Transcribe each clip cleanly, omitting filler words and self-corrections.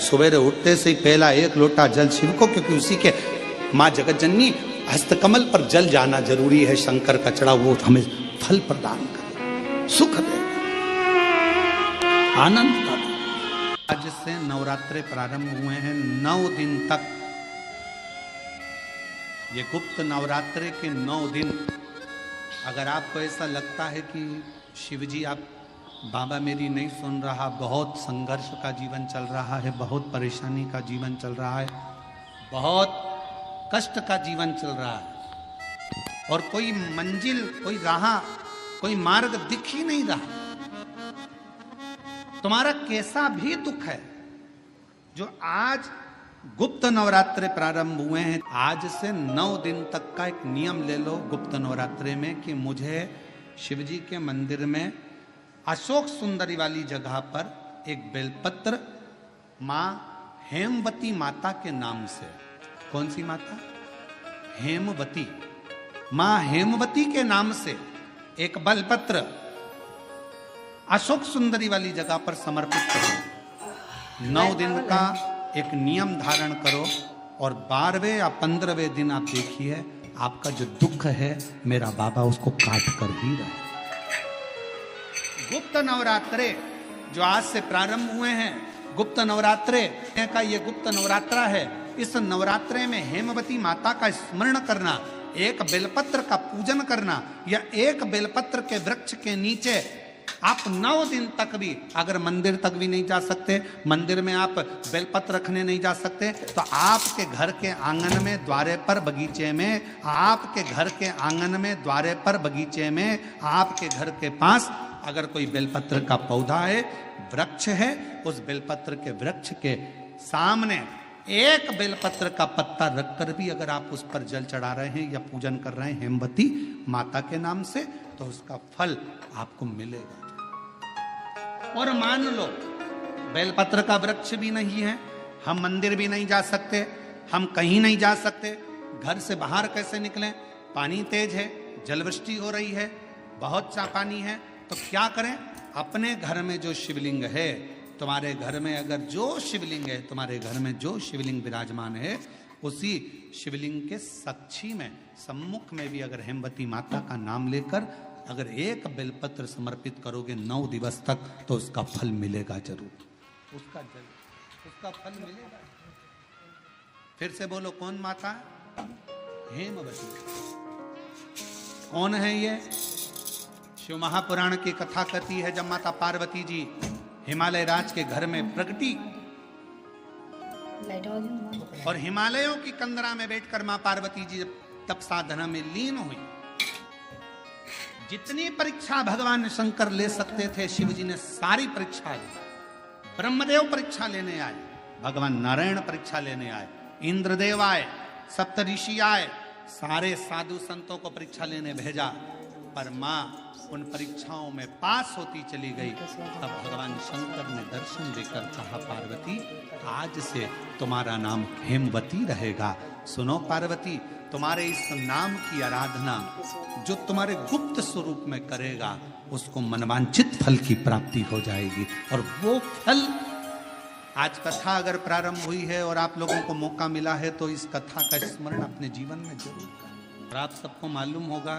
सवेरे उठते से ही पहला एक लोटा जल शिव को, क्योंकि उसी के माँ जगत जननी हस्तकमल पर जल जाना जरूरी है। शंकर का चढ़ा वो हमें फल प्रदान करे, सुख दे, आनंद का दे। आज से नवरात्रे प्रारंभ हुए हैं, 9 दिन तक। ये गुप्त नवरात्रे के 9 दिन। अगर आपको ऐसा लगता है कि शिवजी आप बाबा मेरी नहीं सुन रहा, बहुत संघर्ष का जीवन चल रहा है, बहुत परेशानी का जीवन चल रहा है, बहुत कष्ट का जीवन चल रहा है और कोई मंजिल, कोई राह, कोई मार्ग दिख ही नहीं रहा, तुम्हारा कैसा भी दुख है, जो आज गुप्त नवरात्रे प्रारंभ हुए हैं, आज से 9 दिन तक का एक नियम ले लो गुप्त नवरात्रे में कि मुझे शिवजी के मंदिर में अशोक सुंदरी वाली जगह पर एक बेलपत्र माँ हेमवती माता के नाम से, कौन सी माता? हेमवती, माँ हेमवती के नाम से एक बेलपत्र अशोक सुंदरी वाली जगह पर समर्पित करो। 9 दिन का एक नियम धारण करो और 12वें या 15वें दिन आप देखिए आपका जो दुख है मेरा बाबा उसको काट कर ही रहा है। गुप्त नवरात्रे जो आज से प्रारंभ हुए हैं, गुप्त नवरात्रे का ये गुप्त नवरात्रा है। इस नवरात्रे में हेमवती माता का स्मरण करना, एक बेलपत्र का पूजन करना या एक बेलपत्र के वृक्ष के नीचे आप 9 दिन तक भी, अगर मंदिर तक भी नहीं जा सकते, मंदिर में आप बेलपत्र रखने नहीं जा सकते, तो आपके घर के आंगन में, द्वारे पर, बगीचे में, आपके घर के आंगन में, द्वारे पर, बगीचे में, आपके घर के पास अगर कोई बेलपत्र का पौधा है, वृक्ष है, उस बेलपत्र के वृक्ष के सामने एक बेलपत्र का पत्ता रखकर भी अगर आप उस पर जल चढ़ा रहे हैं या पूजन कर रहे हैं हेमवती माता के नाम से, तो उसका फल आपको मिलेगा। और मान लो बेलपत्र का वृक्ष भी नहीं है, हम मंदिर भी नहीं जा सकते, हम कहीं नहीं जा सकते, घर से बाहर कैसे निकलें? पानी तेज है, जलवृष्टि हो रही है, बहुत सा पानी है, तो क्या करें? अपने घर में जो शिवलिंग है, तुम्हारे घर में अगर जो शिवलिंग है, तुम्हारे घर में जो शिवलिंग विराजमान है, उसी शिवलिंग के साक्षी में, सम्मुख में भी अगर हेमवती माता का नाम लेकर अगर एक बेलपत्र समर्पित करोगे 9 दिवस तक, तो उसका फल मिलेगा जरूर, उसका फल मिलेगा। फिर से बोलो, कौन माता? हेमवती। कौन है ये? शिव महापुराण की कथा कहती है जब माता पार्वती जी हिमालय राज के घर में प्रगटी और हिमालयों की कंदरा में बैठकर मां पार्वती जी तप साधना में लीन हुई। जितनी परीक्षा भगवान शंकर ले सकते थे, शिव जी ने सारी परीक्षा ली। ब्रह्मदेव परीक्षा लेने आए, भगवान नारायण परीक्षा लेने आए, इंद्रदेव आए, सप्तऋषि आए, सारे साधु संतों को परीक्षा लेने भेजा, पर मां उन परीक्षाओं में पास होती चली गई। तब भगवान शंकर ने दर्शन देकर कहा, पार्वती आज से तुम्हारा नाम हेमवती रहेगा। सुनो पार्वती, तुम्हारे इस नाम की आराधना जो तुम्हारे गुप्त स्वरूप में करेगा, उसको मनवांछित फल की प्राप्ति हो जाएगी। और वो फल, आज कथा अगर प्रारंभ हुई है और आप लोगों को मौका मिला है, तो इस कथा का स्मरण अपने जीवन में जरूर करें। और आप सबको मालूम होगा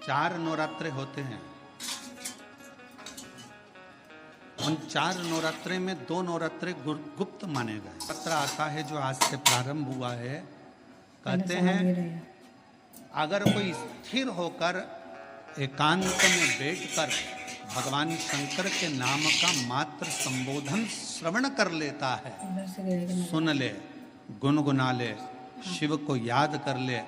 4 नवरात्रे होते हैं। उन 4 नवरात्रे में 2 नवरात्रे गुप्त माने गए। पत्र आता है जो आज से प्रारंभ हुआ है, कहते हैं अगर कोई स्थिर होकर एकांत में बैठकर भगवान शंकर के नाम का मात्र संबोधन श्रवण कर लेता है, सुन ले, गुनगुना ले, शिव को याद कर ले,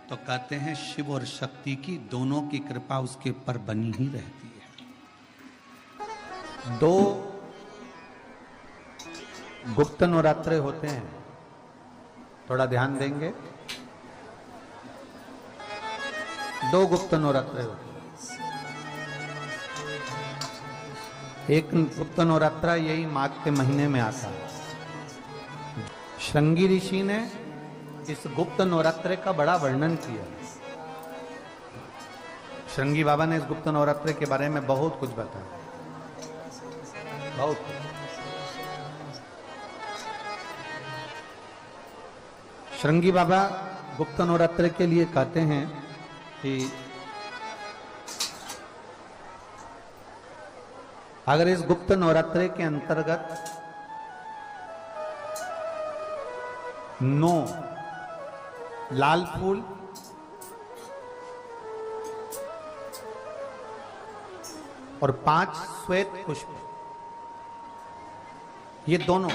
तो कहते हैं शिव और शक्ति की दोनों की कृपा उसके ऊपर बनी ही रहती है। 2 गुप्त नवरात्रे होते हैं, थोड़ा ध्यान देंगे। 2 गुप्त नवरात्रे होते हैं। एक गुप्त नवरात्रा यही माघ के महीने में आता है। श्रृंगी ऋषि ने इस गुप्त नवरात्रे का बड़ा वर्णन किया। श्रृंगी बाबा ने इस गुप्त नवरात्रे के बारे में बहुत कुछ बताया, बहुत कुछ। श्रृंगी बाबा गुप्त नवरात्र के लिए कहते हैं कि अगर इस गुप्त नवरात्र के अंतर्गत 9 लाल फूल और 5 श्वेत पुष्प, ये दोनों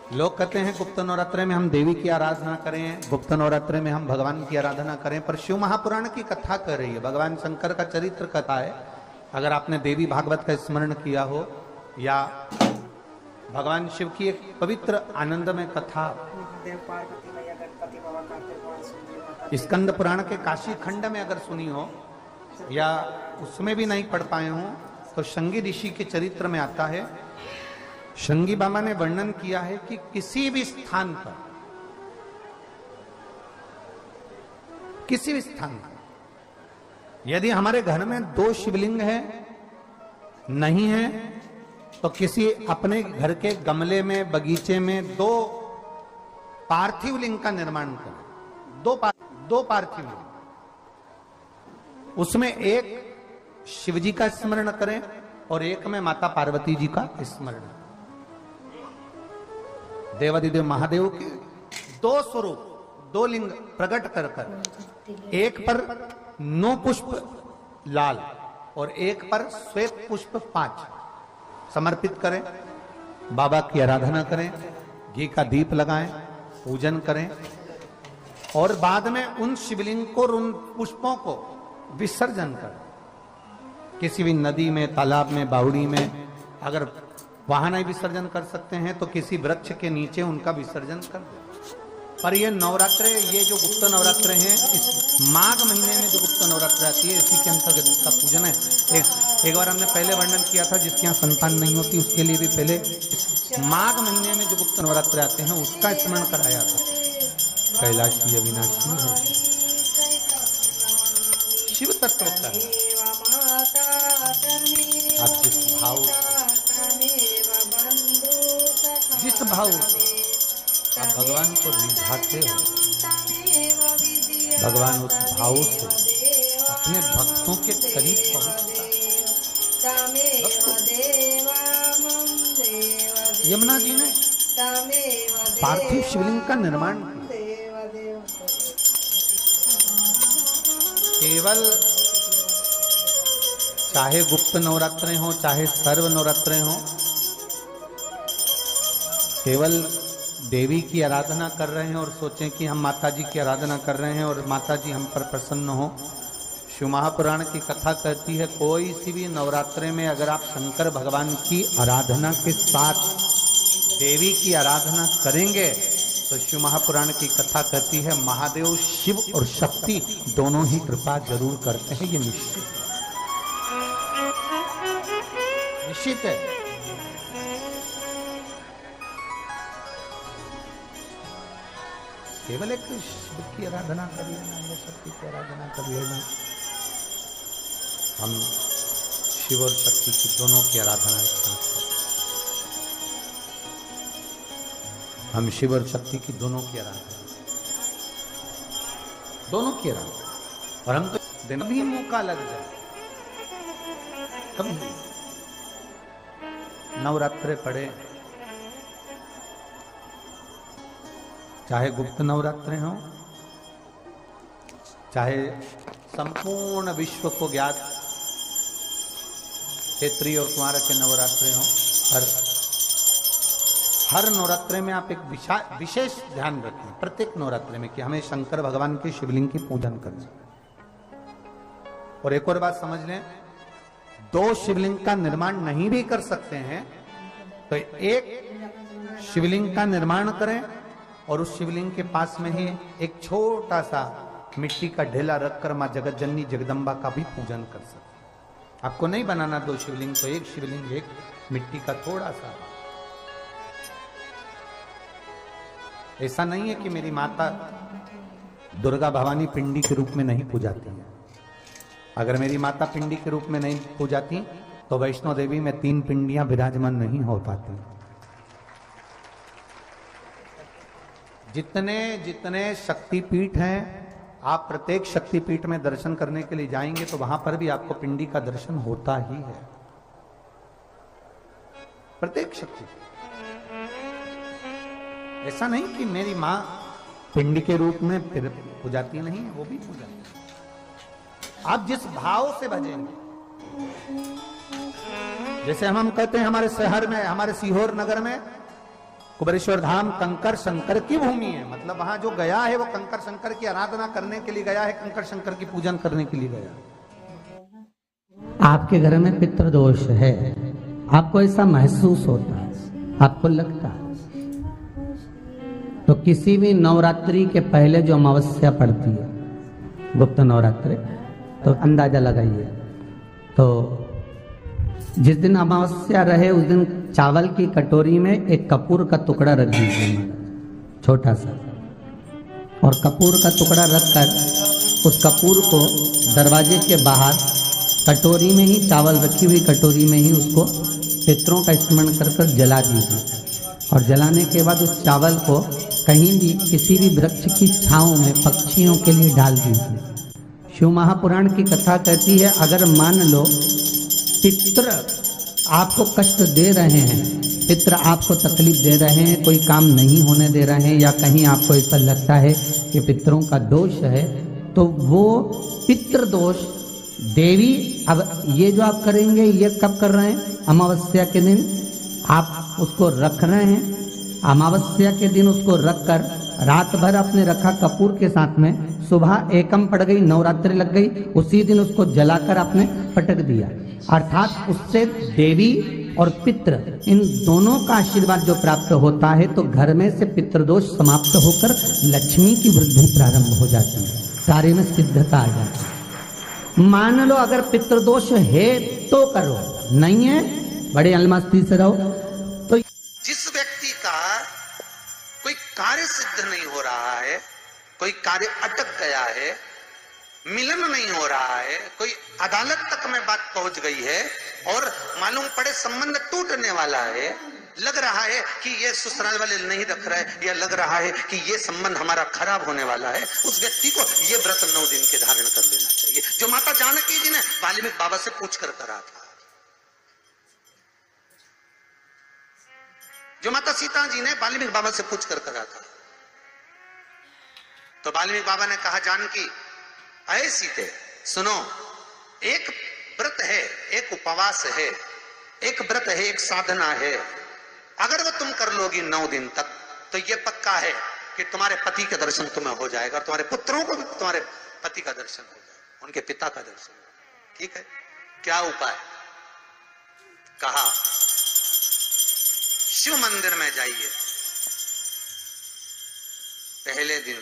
लोग कहते हैं गुप्त नवरात्र में हम देवी की आराधना करें, गुप्त नवरात्र में हम भगवान की आराधना करें, पर शिव महापुराण की कथा कर रही है, भगवान शंकर का चरित्र कथा है। अगर आपने देवी भागवत का स्मरण किया हो या भगवान शिव की एक पवित्र आनंदमय कथा स्कंद पुराण के काशी खंड में अगर सुनी हो या उसमें भी नहीं पढ़ पाए हो तो शृंगी ऋषि के चरित्र में आता है। शृंगी बाबा ने वर्णन किया है कि किसी भी स्थान पर, किसी भी स्थान पर यदि हमारे घर में 2 शिवलिंग है नहीं है तो किसी अपने घर के गमले में बगीचे में 2 पार्थिव लिंग का निर्माण करें। 2 पार्थिव लिंग, उसमें एक शिवजी का स्मरण करें और एक में माता पार्वती जी का स्मरण। देवादिदेव महादेव के 2 स्वरूप, 2 लिंग प्रकट कर कर एक पर 9 पुष्प लाल और एक पर श्वेत पुष्प 5 समर्पित करें, बाबा की आराधना करें, घी का दीप लगाएं, पूजन करें और बाद में उन शिवलिंग को, उन पुष्पों को विसर्जन करें। किसी भी नदी में, तालाब में, बावड़ी में, अगर वहां नहीं विसर्जन कर सकते हैं तो किसी वृक्ष के नीचे उनका विसर्जन कर दें। पर ये नवरात्र, ये जो गुप्त नवरात्र हैं, इस माघ महीने में जो गुप्त नवरात्र आती है इसी के अंतर्गत इसका पूजन है। एक बार हमने पहले वर्णन किया था, जिसके यहाँ संतान नहीं होती उसके लिए भी पहले माघ महीने में जो गुप्त नवरात्र आते हैं उसका स्मरण कराया था। कैलाशी अविनाशी है, शिव तत्व का है। आप जिस भाव से आप भगवान को रिझाते हो, भगवान उस भाव से अपने भक्तों के करीब पहुंचता है। यमुना जी ने पार्थिव शिवलिंग का निर्माण किया। केवल चाहे गुप्त नवरात्रे हो चाहे सर्व नवरात्रे हो, केवल देवी की आराधना कर रहे हैं और सोचें कि हम माता जी की आराधना कर रहे हैं और माता जी हम पर प्रसन्न हो। शिव महापुराण की कथा कहती है, कोई सी भी नवरात्रे में अगर आप शंकर भगवान की आराधना के साथ देवी की आराधना करेंगे तो शिव महापुराण की कथा कहती है महादेव शिव और शक्ति दोनों ही कृपा जरूर करते हैं। ये निश्चित है, निश्चित है। केवल एक शिव की आराधना कर लेना या शक्ति की आराधना कर लेना, हम शिव और शक्ति की दोनों की आराधना एक साथ करते, हम शिव और शक्ति की दोनों की आराधना, दोनों की आराधना। और हम तो दिन भी मौका लग जाए कभी नवरात्रे पड़े, चाहे गुप्त नवरात्रे हों, चाहे संपूर्ण विश्व को ज्ञात क्षेत्रीय और कुमार के नवरात्रे हों, हर नवरात्रे में आप एक विशेष ध्यान रखें प्रत्येक नवरात्रे में कि हमें शंकर भगवान के शिवलिंग की पूजन करना। और एक और बात समझ लें, 2 शिवलिंग का निर्माण नहीं भी कर सकते हैं तो एक शिवलिंग का निर्माण करें और उस शिवलिंग के पास में ही एक छोटा सा मिट्टी का ढेला रखकर मां जगत जननी जगदम्बा का भी पूजन कर सकते। आपको नहीं बनाना 2 शिवलिंग, तो एक शिवलिंग, एक मिट्टी का थोड़ा सा। ऐसा नहीं है कि मेरी माता दुर्गा भवानी पिंडी के रूप में नहीं पूजाती है। अगर मेरी माता पिंडी के रूप में नहीं पूजाती तो वैष्णो देवी में 3 पिंडियां विराजमान नहीं हो पाती। जितने जितने शक्तिपीठ हैं, आप प्रत्येक शक्तिपीठ में दर्शन करने के लिए जाएंगे तो वहां पर भी आपको पिंडी का दर्शन होता ही है। प्रत्येक शक्ति, ऐसा नहीं कि मेरी मां पिंडी के रूप में फिर पूजाती नहीं है, वो भी पूजाती है। आप जिस भाव से भजेंगे, जैसे हम कहते हैं हमारे शहर में, हमारे सीहोर नगर में कुबेरेश्वर धाम कंकर शंकर की भूमि है, मतलब वहां जो गया है वो कंकर शंकर की आराधना करने के लिए गया है, कंकर शंकर की पूजन करने के लिए गया। आपके घर में पितृदोष है, आपको ऐसा महसूस होता है, आपको लगता है, तो किसी भी नवरात्रि के पहले जो अमावस्या पड़ती है, गुप्त नवरात्रि, तो अंदाजा लगाइए, तो जिस दिन अमावस्या रहे उस दिन चावल की कटोरी में एक कपूर का टुकड़ा रख दीजिए, छोटा सा, और कपूर का टुकड़ा रखकर उस कपूर को दरवाजे के बाहर कटोरी में ही, चावल रखी हुई कटोरी में ही उसको पितरों का स्मरण कर कर जला दीजिए। और जलाने के बाद उस चावल को कहीं भी किसी भी वृक्ष की छांव में पक्षियों के लिए डाल दीजिए। शिव महापुराण की कथा कहती है, अगर मान लो पितृ आपको कष्ट दे रहे हैं, पितृ आपको तकलीफ दे रहे हैं, कोई काम नहीं होने दे रहे हैं, या कहीं आपको ऐसा लगता है कि पितरों का दोष है, तो वो पितृ दोष देवी, अब ये जो आप करेंगे, ये कब कर रहे हैं? अमावस्या के दिन आप उसको रख रहे हैं। अमावस्या के दिन उसको रखकर रात भर आपने रखा कपूर के साथ में, सुबह एकम पड़ गई, नवरात्रि लग गई, उसी दिन उसको जलाकर आपने पटक दिया। अर्थात उससे देवी और पितृ इन दोनों का आशीर्वाद जो प्राप्त होता है, तो घर में से पितृदोष समाप्त होकर लक्ष्मी की वृद्धि प्रारंभ हो जाती है, कार्य में सिद्धता आ जाती है। मान लो अगर पितृदोष है तो करो, नहीं है बड़े अलमस्ती से रहो। तो जिस व्यक्ति का कोई कार्य सिद्ध नहीं हो रहा है, कोई कार्य अटक गया है, मिलन नहीं हो रहा है, कोई अदालत तक में बात पहुंच गई है और मालूम पड़े संबंध टूटने वाला है, लग रहा है कि ये ससुराल वाले नहीं रख रहा है, या लग रहा है कि ये संबंध हमारा खराब होने वाला है, उस व्यक्ति को ये व्रत 9 दिन के धारण कर लेना चाहिए, जो माता जानकी जी ने वाल्मीकि बाबा से पूछ कर करा था, जो माता सीता जी ने वाल्मीकि बाबा से पूछ कर करा था। तो वाल्मीकि बाबा ने कहा, जानकी अये सीते सुनो, एक व्रत है, एक उपवास है, एक व्रत है, एक साधना है, अगर वो तुम कर लोगी 9 दिन तक, तो ये पक्का है कि तुम्हारे पति का दर्शन तुम्हें हो जाएगा, तुम्हारे पुत्रों को भी तुम्हारे पति का दर्शन हो जाएगा, उनके पिता का दर्शन। ठीक है, क्या उपाय? कहा शिव मंदिर में जाइए, पहले दिन